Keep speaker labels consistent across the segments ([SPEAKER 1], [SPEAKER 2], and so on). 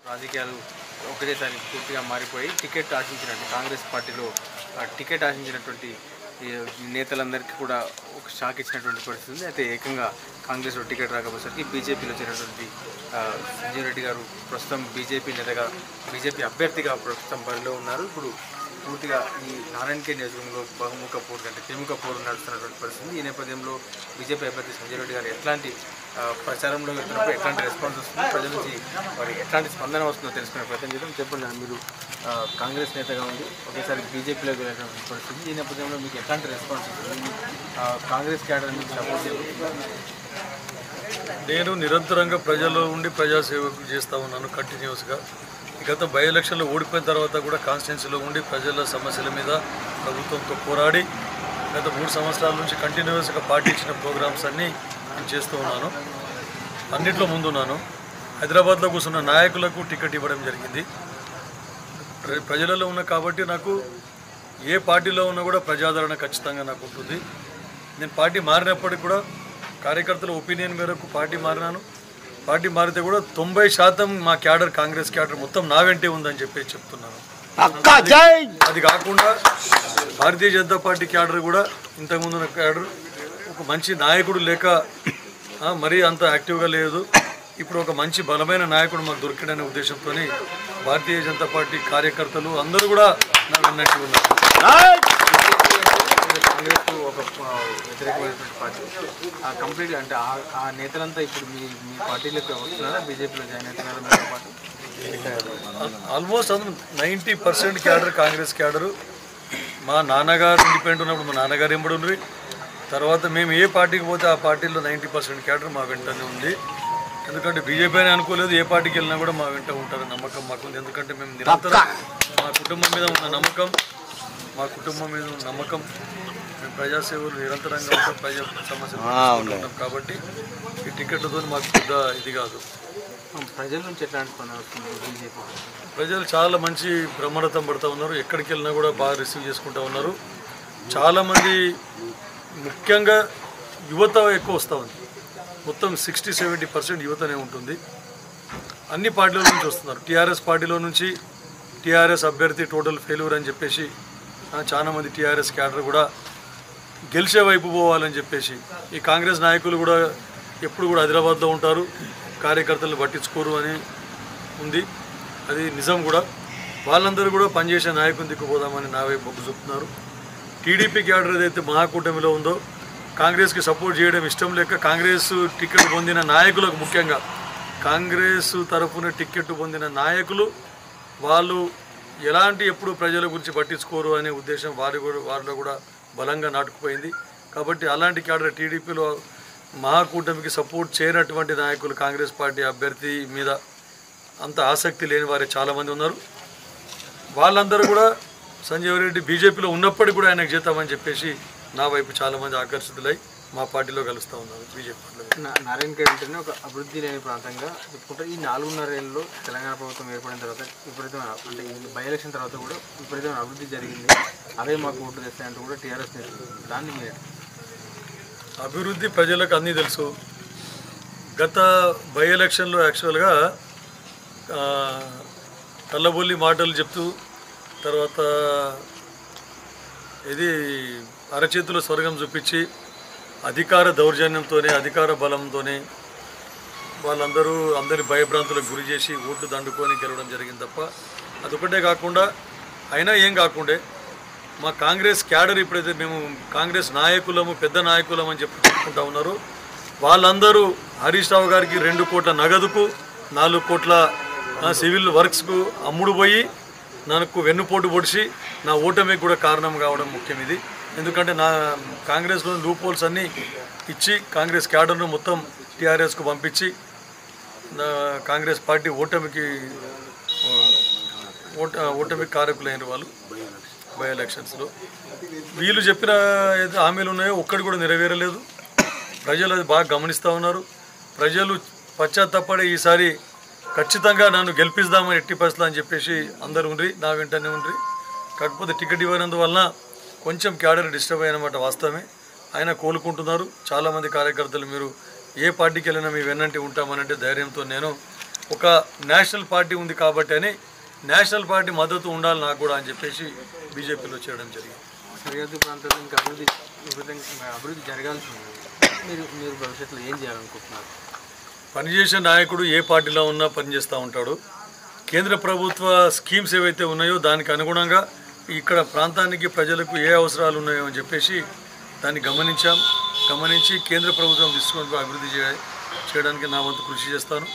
[SPEAKER 1] రాజకీయాలు ఒకటేసారి పూర్తిగా మారిపోయి టికెట్ ఆశించినట్టు కాంగ్రెస్ పార్టీలో టికెట్ ఆశించినటువంటి ఈ నేతలందరికీ కూడా ఒక షాక్ ఇచ్చినటువంటి పరిస్థితి ఉంది. అయితే ఏకంగా కాంగ్రెస్లో టికెట్ రాకపోయేసరికి బీజేపీలో చేరినటువంటి సంజయ్ రెడ్డి గారు ప్రస్తుతం బీజేపీ నేతగా బీజేపీ అభ్యర్థిగా ప్రస్తుతం బరిలో ఉన్నారు. ఇప్పుడు పూర్తిగా ఈ నారాయణఖేడ్ నియోజకవర్గంలో బహుముఖ పోరు అంటే త్రిముఖ పోరు నడుస్తున్నటువంటి పరిస్థితి. ఈ నేపథ్యంలో బీజేపీ అభ్యర్థి సంజయ్ రెడ్డి గారు ఎట్లాంటి ప్రచారంలో వెళ్తున్నప్పుడు ఎట్లాంటి రెస్పాన్స్ వస్తుందో, ప్రజల నుంచి వారి ఎట్లాంటి స్పందన వస్తుందో తెలుసుకునే ప్రయత్నం చేద్దాం. చెప్పండి, మీరు కాంగ్రెస్ నేతగా ఉంది, ఒకేసారి బీజేపీలోకి వెళ్ళినటువంటి పరిస్థితి. ఈ నేపథ్యంలో మీకు ఎట్లాంటి రెస్పాన్స్ వస్తుంది? కాంగ్రెస్ క్యాడర్ మీకు సపోర్ట్ చేయాలి?
[SPEAKER 2] నేను నిరంతరంగా ప్రజల్లో ఉండి ప్రజాసేవకు చేస్తూ ఉన్నాను కంటిన్యూస్గా. గత బై ఎలక్షన్లో ఓడిపోయిన తర్వాత కూడా కాన్స్టిట్యున్సీలో ఉండి ప్రజల సమస్యల మీద ప్రభుత్వంతో పోరాడి గత 3 సంవత్సరాల నుంచి కంటిన్యూస్గా పార్టీ ఇచ్చిన ప్రోగ్రామ్స్ అన్నీ నేను చేస్తూ ఉన్నాను. అన్నింటిలో ముందున్నాను. హైదరాబాద్లో కూర్చున్న నాయకులకు టికెట్ ఇవ్వడం జరిగింది. ప్రజలలో ఉన్న కాబట్టి నాకు ఏ పార్టీలో ఉన్నా కూడా ప్రజాదరణ ఖచ్చితంగా నాకు ఉంటుంది. నేను పార్టీ మారినప్పటికీ కూడా కార్యకర్తల ఒపీనియన్ మేరకు పార్టీ మారినాను. పార్టీ మారితే కూడా 90% మా క్యాడర్ కాంగ్రెస్ క్యాడర్ మొత్తం నా వెంటే ఉందని చెప్పి చెప్తున్నాను. అది కాకుండా భారతీయ జనతా పార్టీ క్యాడర్ కూడా ఇంతకుముందు క్యాడర్ ఒక మంచి నాయకుడు లేక మరీ అంత యాక్టివ్గా లేదు. ఇప్పుడు ఒక మంచి బలమైన నాయకుడు మాకు దొరికాడనే ఉద్దేశంతో భారతీయ జనతా పార్టీ కార్యకర్తలు అందరూ కూడా నాకు అన్నట్టు ఉన్నారు.
[SPEAKER 1] కాంగ్రెస్ ఒక వ్యతిరేకమైనటువంటి పార్టీ కంప్లీట్గా అంటే ఆ నేతలంతా ఇప్పుడు మీ పార్టీలోకి వస్తున్నారా? బీజేపీలో జాయిన్ అవుతున్నారా మీతో పాటు?
[SPEAKER 2] Almost 90% cadre Congress cadre. మా నాన్నగారు ఇండిపెండెంట్ ఉన్నప్పుడు మా నాన్నగారు ఎంబడి ఉండ్రి. తర్వాత మేము ఏ పార్టీకి పోతే ఆ పార్టీలో 90% క్యాడర్ మా వెంటనే ఉంది. ఎందుకంటే బీజేపీ అని అనుకోలేదు, ఏ పార్టీకి వెళ్ళినా కూడా మా వెంట ఉంటారని నమ్మకం మాకుంది. ఎందుకంటే మేము నిరంతరం మా కుటుంబం మీద ఉన్న నమ్మకం, మేము ప్రజాసేవలు నిరంతరంగా ఉంటాం, ప్రజా సమస్యలు ఉంటాం. కాబట్టి ఈ టికెట్లతో మాకు పెద్ద ఇది కాదు.
[SPEAKER 1] ప్రజల నుంచి ఎట్లాంటి పని వస్తుంది? బీజేపీ
[SPEAKER 2] ప్రజలు చాలా మంచి బ్రహ్మరథం పడుతూ ఉన్నారు. ఎక్కడికి వెళ్ళినా కూడా బాగా రిసీవ్ చేసుకుంటూ ఉన్నారు. చాలామంది ముఖ్యంగా యువత ఎక్కువ వస్తూ ఉంది. మొత్తం 60-70% యువతనే ఉంటుంది. అన్ని పార్టీల నుంచి వస్తున్నారు. టీఆర్ఎస్ పార్టీలో నుంచి టీఆర్ఎస్ అభ్యర్థి టోటల్ ఫెయిల్యూర్ అని చెప్పేసి చాలామంది టీఆర్ఎస్ క్యాడర్ కూడా గెలిచే వైపు పోవాలని చెప్పేసి, ఈ కాంగ్రెస్ నాయకులు కూడా ఎప్పుడు కూడా హైదరాబాద్లో ఉంటారు, కార్యకర్తలు పట్టించుకోరు అని ఉంది. అది నిజం కూడా. వాళ్ళందరూ కూడా పనిచేసే నాయకుని దిక్కుపోదామని నా వైపు మొగ్గు చూపుతున్నారు. టీడీపీ క్యాడర్ ఏదైతే మహాకూటమిలో ఉందో కాంగ్రెస్కి సపోర్ట్ చేయడం ఇష్టం లేక కాంగ్రెస్ టికెట్ పొందిన నాయకులకు, ముఖ్యంగా కాంగ్రెస్ తరఫున టికెట్ పొందిన నాయకులు వాళ్ళు ఎలాంటి ఎప్పుడు ప్రజల గురించి పట్టించుకోరు అనే ఉద్దేశం వారిలో కూడా బలంగా నాటుకుపోయింది. కాబట్టి అలాంటి క్యాడర్ టీడీపీలో మహాకూటమికి సపోర్ట్ చేయనటువంటి నాయకులు కాంగ్రెస్ పార్టీ అభ్యర్థి మీద అంత ఆసక్తి లేని వారే చాలామంది ఉన్నారు. వాళ్ళందరూ కూడా సంజయ్ రెడ్డి బీజేపీలో ఉన్నప్పటికీ కూడా ఆయనకు చేద్దామని చెప్పేసి నా వైపు చాలామంది ఆకర్షితులై మా పార్టీలో కలుస్తూ ఉన్నారు. బీజేపీ
[SPEAKER 1] నారాయణఖేడ్ అంటేనే ఒక అభివృద్ధి లేని ప్రాంతంగా చెప్పుకుంటే ఈ 4.5 ఏళ్ళలో తెలంగాణ ప్రభుత్వం ఏర్పడిన తర్వాత విపరీతమైన అంటే ఈ బై ఎలక్షన్ తర్వాత కూడా విపరీతమైన అభివృద్ధి జరిగింది. అవే మాకు ఓట్లు తెస్తాయంటూ కూడా టీఆర్ఎస్ దాన్ని మీరు
[SPEAKER 2] అభివృద్ధి ప్రజలకు అన్నీ తెలుసు. గత బై ఎలక్షన్లో యాక్చువల్గా కళ్ళబొల్లి మాటలు చెప్తూ తర్వాత ఇది అరచేతిలో స్వర్గం చూపించి అధికార దౌర్జన్యంతోనే, అధికార బలంతోనే అందరి భయభ్రాంతులకు గురి చేసి ఓట్లు దండుకొని గెలవడం జరిగింది తప్ప అదొకటే కాకుండా అయినా ఏం కాకుండే మా కాంగ్రెస్ క్యాడర్ ఇప్పుడైతే మేము కాంగ్రెస్ నాయకులము పెద్ద నాయకులం అని చెప్పుకుంటా ఉన్నారు. వాళ్ళందరూ హరీష్ రావు గారికి 2 కోట్ల నగదుకు 4 కోట్ల సివిల్ వర్క్స్కు అమ్ముడు పోయి నాకు వెన్నుపోటు పొడిచి నా ఓటమికి కూడా కారణం కావడం ముఖ్యం. ఇది ఎందుకంటే నా కాంగ్రెస్లో లూప్ హోల్స్ అన్నీ ఇచ్చి కాంగ్రెస్ క్యాడర్ను మొత్తం టీఆర్ఎస్కు పంపించి కాంగ్రెస్ పార్టీ ఓటమికి కారకులైన వాళ్ళు బై ఎలక్షన్స్లో. వీళ్ళు చెప్పిన ఏదైతే హామీలు ఉన్నాయో ఒక్కటి కూడా నెరవేరలేదు. ప్రజలు అది బాగా గమనిస్తూ ఉన్నారు. ప్రజలు పశ్చాత్తాపడే ఈసారి ఖచ్చితంగా నన్ను గెలిపిస్తామని ఎట్టి పరిస్థితులు అని చెప్పేసి అందరూ ఉండ్రి, నా వెంటనే ఉండ్రి. కాకపోతే టికెట్ ఇవ్వనందువలన కొంచెం క్యాడర్ డిస్టర్బ్ అయినమాట వాస్తవమే. ఆయన కోలుకుంటున్నారు. చాలామంది కార్యకర్తలు మీరు ఏ పార్టీకి వెళ్ళినా మీ వెన్నంటి ఉంటామనంటే ధైర్యంతో నేను ఒక నేషనల్ పార్టీ ఉంది కాబట్టి అని నేషనల్ పార్టీ మద్దతు ఉండాలి నాకు కూడా అని చెప్పేసి బీజేపీలో చేయడం జరిగింది.
[SPEAKER 1] సరిహద్దు ప్రాంతాల్లో ఇంకా అభివృద్ధి జరగాల్సి ఉంది. మీరు భవిష్యత్తులో ఏం చేయాలనుకుంటున్నారు?
[SPEAKER 2] పనిచేసే నాయకుడు ఏ పార్టీలో ఉన్నా పనిచేస్తూ ఉంటాడు. కేంద్ర ప్రభుత్వ స్కీమ్స్ ఏవైతే ఉన్నాయో దానికి అనుగుణంగా ఇక్కడ ప్రాంతానికి ప్రజలకు ఏ అవసరాలు ఉన్నాయో అని చెప్పేసి దాన్ని గమనించి కేంద్ర ప్రభుత్వం తీసుకొని అభివృద్ధి చేయడానికి నా వంతు కృషి చేస్తాను.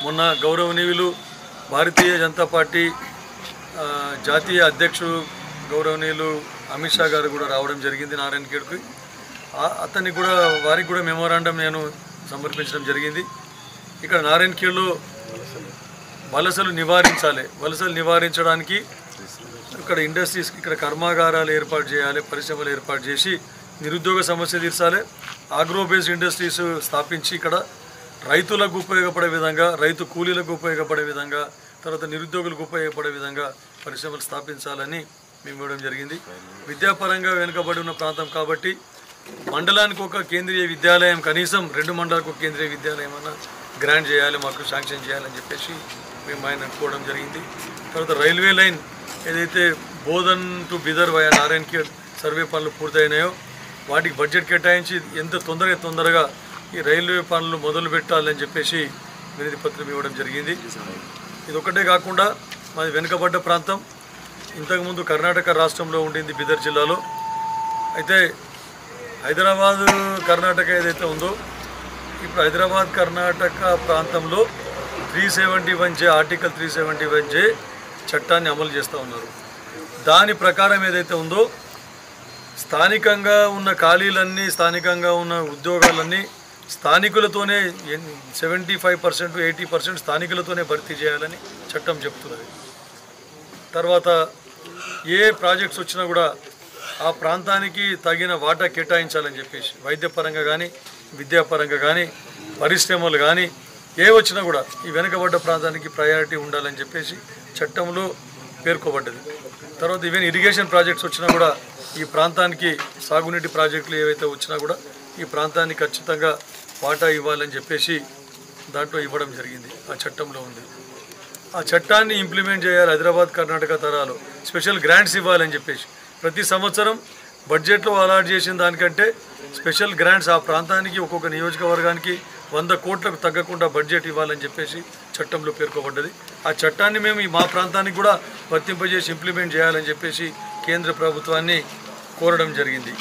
[SPEAKER 2] మొన్న గౌరవనీయులు భారతీయ జనతా పార్టీ జాతీయ అధ్యక్షుడు గౌరవనీయులు అమిత్ షా గారు కూడా రావడం జరిగింది నారాయణఖేడ్కి. అతనికి కూడా వారికి కూడా మెమోరాండం నేను సమర్పించడం జరిగింది. ఇక్కడ నారాయణఖేడ్లో వలసలు నివారించడానికి ఇక్కడ ఇండస్ట్రీస్ ఇక్కడ కర్మాగారాలు ఏర్పాటు చేయాలి, పరిశ్రమలు ఏర్పాటు చేసి నిరుద్యోగ సమస్య తీర్చాలి. ఆగ్రో బేస్డ్ ఇండస్ట్రీస్ స్థాపించి ఇక్కడ రైతులకు ఉపయోగపడే విధంగా, రైతు కూలీలకు ఉపయోగపడే విధంగా, తర్వాత నిరుద్యోగులకు ఉపయోగపడే విధంగా పరిశ్రమలు స్థాపించాలని మేము ఇవ్వడం జరిగింది. విద్యాపరంగా వెనుకబడి ఉన్న ప్రాంతం కాబట్టి మండలానికి ఒక కేంద్రీయ విద్యాలయం, కనీసం 2 మండలాలకు ఒక కేంద్రీయ విద్యాలయం అన్న గ్రాంట్ చేయాలి, మాకు శాంక్షన్ చేయాలని చెప్పేసి మేము ఆయన అనుకోవడం జరిగింది. తర్వాత రైల్వే లైన్ ఏదైతే Bodhan to Bidar via Narayankhed survey పనులు పూర్తయినాయో వాటికి బడ్జెట్ కేటాయించి ఎంత తొందరగా ఈ రైల్వే పనులు మొదలు పెట్టాలని చెప్పేసి వినతి పత్రం ఇవ్వడం జరిగింది. ఇది ఒకటే కాకుండా మాది వెనుకబడ్డ ప్రాంతం. ఇంతకుముందు కర్ణాటక రాష్ట్రంలో ఉండింది బిదర్ జిల్లాలో. అయితే హైదరాబాద్ కర్ణాటక ఏదైతే ఉందో ఇప్పుడు హైదరాబాద్ కర్ణాటక ప్రాంతంలో 371J ఆర్టికల్ 371J చట్టాన్ని అమలు చేస్తూ ఉన్నారు. దాని ప్రకారం ఏదైతే ఉందో స్థానికంగా ఉన్న ఖాళీలన్నీ, స్థానికంగా ఉన్న ఉద్యోగాలన్నీ స్థానికులతోనే 75% 80% స్థానికులతోనే భర్తీ చేయాలని చట్టం చెప్తున్నది. తర్వాత ఏ ప్రాజెక్ట్స్ వచ్చినా కూడా ఆ ప్రాంతానికి తగిన వాటా కేటాయించాలని చెప్పేసి వైద్యపరంగా కానీ, విద్యాపరంగా కానీ, పరిశ్రమలు కానీ ఏ వచ్చినా కూడా ఈ వెనుకబడ్డ ప్రాంతానికి ప్రయారిటీ ఉండాలని చెప్పేసి చట్టంలో పేర్కొబడ్డది. తర్వాత ఈవెన్ ఇరిగేషన్ ప్రాజెక్ట్స్ వచ్చినా కూడా ఈ ప్రాంతానికి సాగునీటి ప్రాజెక్టులు ఏవైతే వచ్చినా కూడా ఈ ప్రాంతానికి ఖచ్చితంగా వాటా ఇవ్వాలని చెప్పేసి దాంట్లో ఇవ్వడం జరిగింది. ఆ చట్టంలో ఉంది. ఆ చట్టాన్ని ఇంప్లిమెంట్ చేయాలి. హైదరాబాద్ కర్ణాటక తరాలు స్పెషల్ గ్రాంట్స్ ఇవ్వాలని చెప్పేసి ప్రతి సంవత్సరం బడ్జెట్లో అలాట్ చేసిన దానికంటే స్పెషల్ గ్రాంట్స్ ఆ ప్రాంతానికి ఒక్కొక్క నియోజకవర్గానికి 100 కోట్లకు తగ్గకుండా బడ్జెట్ ఇవ్వాలని చెప్పేసి చట్టంలో పేర్కొబడ్డది. ఆ చట్టాన్ని మేము మా ప్రాంతానికి కూడా వర్తింపజేసి ఇంప్లిమెంట్ చేయాలని చెప్పేసి కేంద్ర ప్రభుత్వాన్ని కోరడం జరిగింది.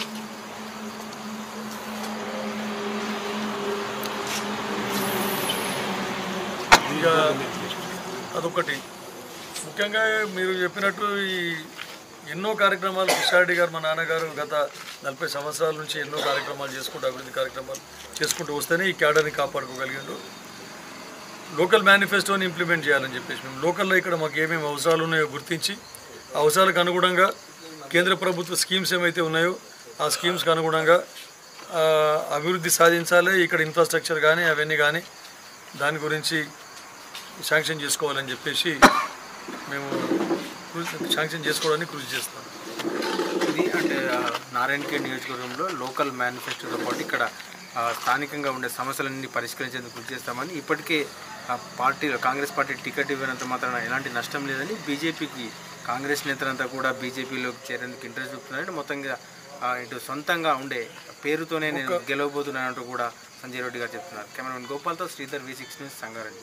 [SPEAKER 2] ఇక అదొకటి. ముఖ్యంగా మీరు చెప్పినట్టు ఈ ఎన్నో కార్యక్రమాలు కిషారెడ్డి గారు, మా నాన్నగారు గత 40 సంవత్సరాల నుంచి ఎన్నో కార్యక్రమాలు చేసుకుంటూ అభివృద్ధి కార్యక్రమాలు చేసుకుంటూ వస్తేనే ఈ క్యాడర్ని కాపాడుకోగలిగాడు. లోకల్ మేనిఫెస్టోని ఇంప్లిమెంట్ చేయాలని చెప్పేసి మేము లోకల్లో ఇక్కడ మాకు ఏమేమి అవసరాలు ఉన్నాయో గుర్తించి ఆ అవసరాలకు అనుగుణంగా కేంద్ర ప్రభుత్వ స్కీమ్స్ ఏమైతే ఉన్నాయో ఆ స్కీమ్స్కి అనుగుణంగా అభివృద్ధి సాధించాలి. ఇక్కడ ఇన్ఫ్రాస్ట్రక్చర్ కానీ అవన్నీ కానీ దాని గురించి శాంక్షన్ చేసుకోవాలని చెప్పేసి మేము శాంక్షన్ చేసుకోవడానికి కృషి చేస్తాం.
[SPEAKER 1] ఇది అంటే నారాయణఖేడ్ నియోజకవర్గంలో లోకల్ మేనిఫెస్టోతో పాటు ఇక్కడ స్థానికంగా ఉండే సమస్యలన్నీ పరిష్కరించేందుకు కృషి చేస్తామని, ఇప్పటికే కాంగ్రెస్ పార్టీ టికెట్ ఇవ్వనంత మాత్రాన ఎలాంటి నష్టం లేదని, బీజేపీకి కాంగ్రెస్ నేతలంతా కూడా బీజేపీలోకి చేరేందుకు ఇంట్రెస్ట్ చూపుతున్నారంటే మొత్తంగా ఇటు సొంతంగా ఉండే పేరుతోనే నేను గెలవబోతున్నానంటూ కూడా సంజయ్ రెడ్డి గారు చెప్తున్నారు. కెమెరామెన్ గోపాల్తో శ్రీధర్, V6 న్యూస్, సంగారెడ్డి.